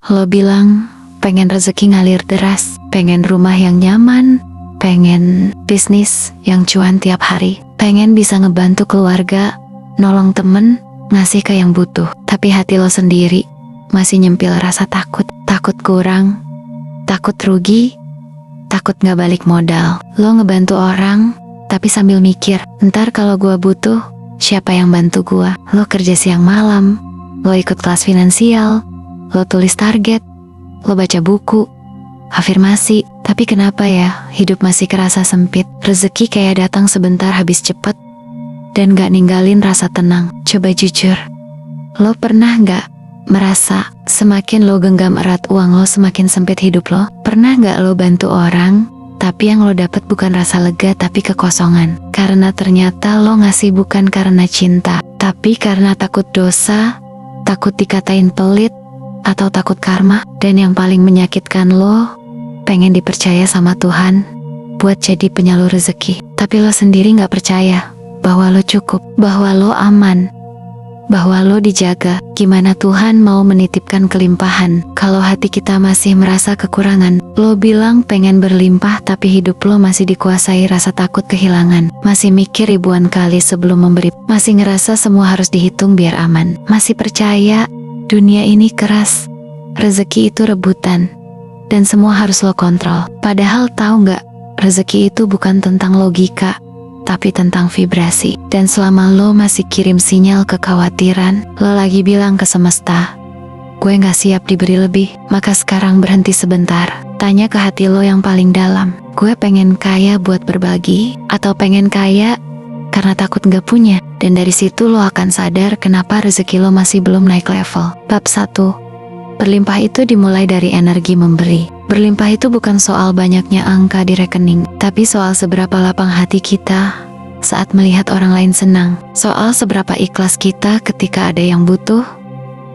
Lo bilang pengen rezeki ngalir deras, pengen rumah yang nyaman, pengen bisnis yang cuan tiap hari, pengen bisa ngebantu keluarga, nolong temen, ngasih ke yang butuh. Tapi hati lo sendiri masih nyempil rasa takut. Takut kurang, takut rugi, takut gak balik modal. Lo ngebantu orang, tapi sambil mikir, ntar kalau gua butuh, siapa yang bantu gua? Lo kerja siang malam, lo ikut kelas finansial, lo tulis target, lo baca buku, afirmasi. Tapi kenapa ya, hidup masih kerasa sempit? Rezeki kayak datang sebentar habis cepet, dan gak ninggalin rasa tenang. Coba jujur, lo pernah gak merasa semakin lo genggam erat uang lo, semakin sempit hidup lo? Pernah gak lo bantu orang, tapi yang lo dapet bukan rasa lega tapi kekosongan? Karena ternyata lo ngasih bukan karena cinta, tapi karena takut dosa, takut dikatain pelit, atau takut karma. Dan yang paling menyakitkan, lo pengen dipercaya sama Tuhan buat jadi penyalur rezeki, tapi lo sendiri gak percaya bahwa lo cukup, bahwa lo aman, bahwa lo dijaga. Gimana Tuhan mau menitipkan kelimpahan kalau hati kita masih merasa kekurangan? Lo bilang pengen berlimpah, tapi hidup lo masih dikuasai rasa takut kehilangan. Masih mikir ribuan kali sebelum memberi, masih ngerasa semua harus dihitung biar aman, masih percaya dunia ini keras, rezeki itu rebutan, dan semua harus lo kontrol. Padahal tahu gak, rezeki itu bukan tentang logika, tapi tentang vibrasi. Dan selama lo masih kirim sinyal kekhawatiran, lo lagi bilang ke semesta, gue gak siap diberi lebih. Maka sekarang berhenti sebentar, tanya ke hati lo yang paling dalam, gue pengen kaya buat berbagi, atau pengen kaya karena takut gak punya? Dan dari situ lo akan sadar kenapa rezeki lo masih belum naik level. Bab 1. Berlimpah itu dimulai dari energi memberi. Berlimpah itu bukan soal banyaknya angka di rekening, tapi soal seberapa lapang hati kita saat melihat orang lain senang. Soal seberapa ikhlas kita ketika ada yang butuh,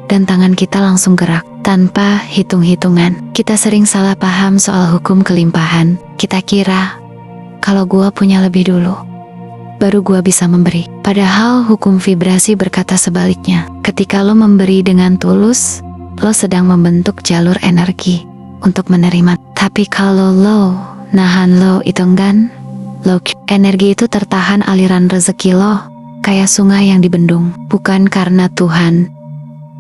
dan tangan kita langsung gerak tanpa hitung-hitungan. Kita sering salah paham soal hukum kelimpahan. Kita kira, kalau gua punya lebih dulu, baru gua bisa memberi. Padahal hukum vibrasi berkata sebaliknya. Ketika lo memberi dengan tulus, lo sedang membentuk jalur energi untuk menerima. Tapi kalau lo nahan, lo itu enggan, energi itu tertahan aliran rezeki lo kayak sungai yang dibendung. Bukan karena Tuhan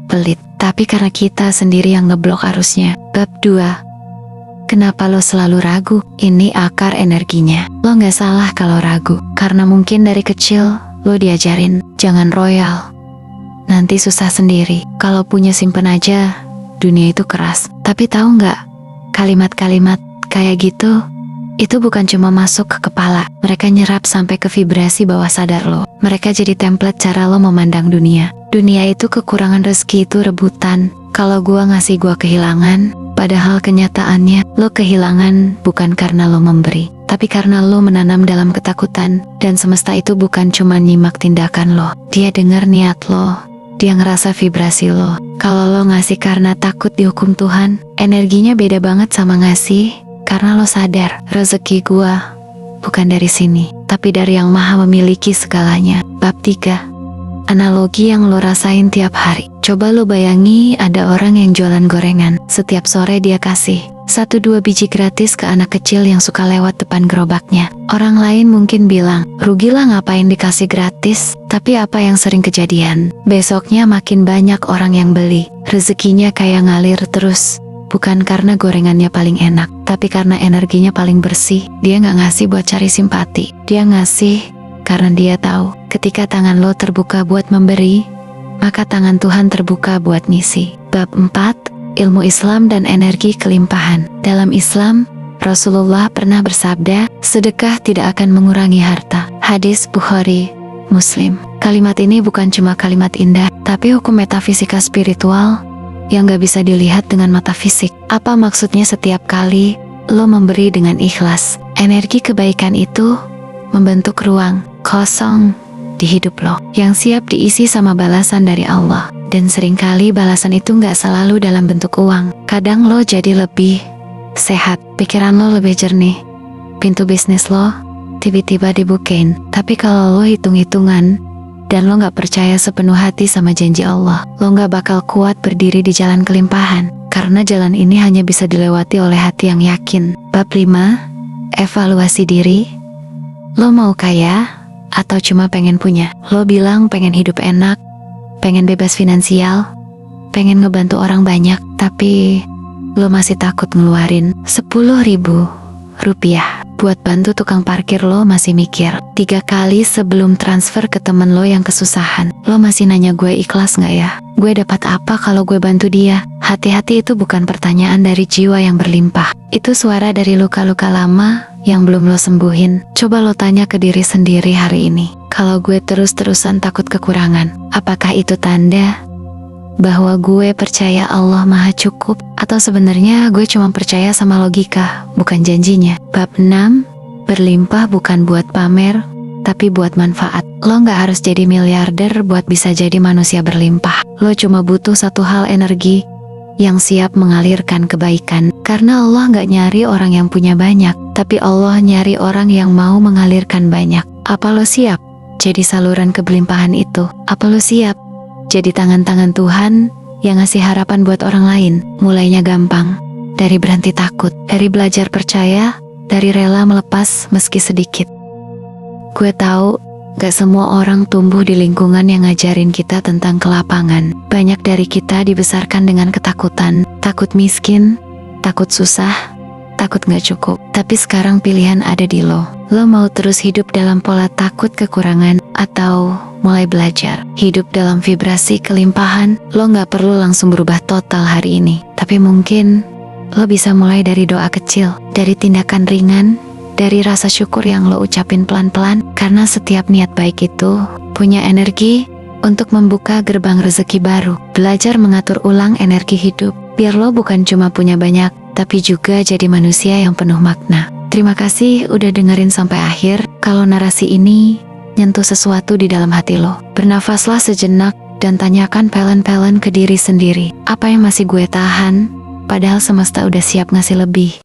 pelit, tapi karena kita sendiri yang ngeblok arusnya. Bab 2. Kenapa lo selalu ragu? Ini akar energinya. Lo gak salah kalau ragu, karena mungkin dari kecil lo diajarin, jangan royal, nanti susah sendiri. Kalau punya simpen aja, dunia itu keras. Tapi tahu gak, kalimat-kalimat kayak gitu, itu bukan cuma masuk ke kepala, mereka nyerap sampai ke vibrasi bawah sadar lo. Mereka jadi template cara lo memandang dunia. Dunia itu kekurangan, rezeki itu rebutan. Kalau gua ngasih, gua kehilangan. Padahal kenyataannya, lo kehilangan bukan karena lo memberi, tapi karena lo menanam dalam ketakutan. Dan semesta itu bukan cuma nyimak tindakan lo, dia dengar niat lo, dia ngerasa vibrasi lo. Kalau lo ngasih karena takut dihukum Tuhan, energinya beda banget sama ngasih karena lo sadar, rezeki gua bukan dari sini, tapi dari yang maha memiliki segalanya. Bab 3. Analogi yang lo rasain tiap hari. Coba lo bayangi ada orang yang jualan gorengan. Setiap sore dia kasih 1-2 biji gratis ke anak kecil yang suka lewat depan gerobaknya. Orang lain mungkin bilang, rugilah ngapain dikasih gratis. Tapi apa yang sering kejadian? Besoknya makin banyak orang yang beli. Rezekinya kayak ngalir terus. Bukan karena gorengannya paling enak, tapi karena energinya paling bersih. Dia gak ngasih buat cari simpati, dia ngasih karena dia tahu, ketika tangan lo terbuka buat memberi, maka tangan Tuhan terbuka buat ngisi. Bab 4. Ilmu Islam dan energi kelimpahan. Dalam Islam, Rasulullah pernah bersabda, sedekah tidak akan mengurangi harta. Hadis Bukhari, Muslim. Kalimat ini bukan cuma kalimat indah, tapi hukum metafisika spiritual yang gak bisa dilihat dengan mata fisik. Apa maksudnya? Setiap kali lo memberi dengan ikhlas, energi kebaikan itu membentuk ruang kosong di hidup lo, yang siap diisi sama balasan dari Allah. Dan seringkali balasan itu gak selalu dalam bentuk uang. Kadang lo jadi lebih sehat, pikiran lo lebih jernih, pintu bisnis lo tiba-tiba dibukain. Tapi kalau lo hitung-hitungan, dan lo gak percaya sepenuh hati sama janji Allah, lo gak bakal kuat berdiri di jalan kelimpahan. Karena jalan ini hanya bisa dilewati oleh hati yang yakin. Bab 5. Evaluasi diri. Lo mau kaya atau cuma pengen punya? Lo bilang pengen hidup enak, pengen bebas finansial, pengen ngebantu orang banyak, tapi lo masih takut ngeluarin 10.000 rupiah buat bantu tukang parkir. Lo masih mikir 3 kali sebelum transfer ke temen lo yang kesusahan. Lo masih nanya, gue ikhlas gak ya? Gue dapat apa kalau gue bantu dia? Hati-hati, itu bukan pertanyaan dari jiwa yang berlimpah. Itu suara dari luka-luka lama yang belum lo sembuhin. Coba lo tanya ke diri sendiri hari ini. Kalau gue terus-terusan takut kekurangan, apakah itu tanda bahwa gue percaya Allah Maha Cukup? Atau sebenarnya gue cuma percaya sama logika, bukan janjinya? Bab 6. Berlimpah bukan buat pamer, tapi buat manfaat. Lo gak harus jadi miliarder buat bisa jadi manusia berlimpah. Lo cuma butuh satu hal, energi yang siap mengalirkan kebaikan. Karena Allah gak nyari orang yang punya banyak, tapi Allah nyari orang yang mau mengalirkan banyak. Apa lo siap jadi saluran kebelimpahan itu? Apa lo siap jadi tangan-tangan Tuhan yang ngasih harapan buat orang lain? Mulainya gampang, dari berhenti takut, dari belajar percaya, dari rela melepas meski sedikit. Gue tahu gak semua orang tumbuh di lingkungan yang ngajarin kita tentang kelapangan. Banyak dari kita dibesarkan dengan ketakutan, takut miskin, takut susah, takut gak cukup. Tapi sekarang pilihan ada di lo. Lo mau terus hidup dalam pola takut kekurangan, atau mulai belajar hidup dalam vibrasi kelimpahan? Lo gak perlu langsung berubah total hari ini, tapi mungkin lo bisa mulai dari doa kecil, dari tindakan ringan, dari rasa syukur yang lo ucapin pelan-pelan. Karena setiap niat baik itu punya energi untuk membuka gerbang rezeki baru. Belajar mengatur ulang energi hidup, biar lo bukan cuma punya banyak, tapi juga jadi manusia yang penuh makna. Terima kasih udah dengerin sampai akhir. Kalau narasi ini nyentuh sesuatu di dalam hati lo, bernafaslah sejenak dan tanyakan pelan-pelan ke diri sendiri, apa yang masih gue tahan, padahal semesta udah siap ngasih lebih.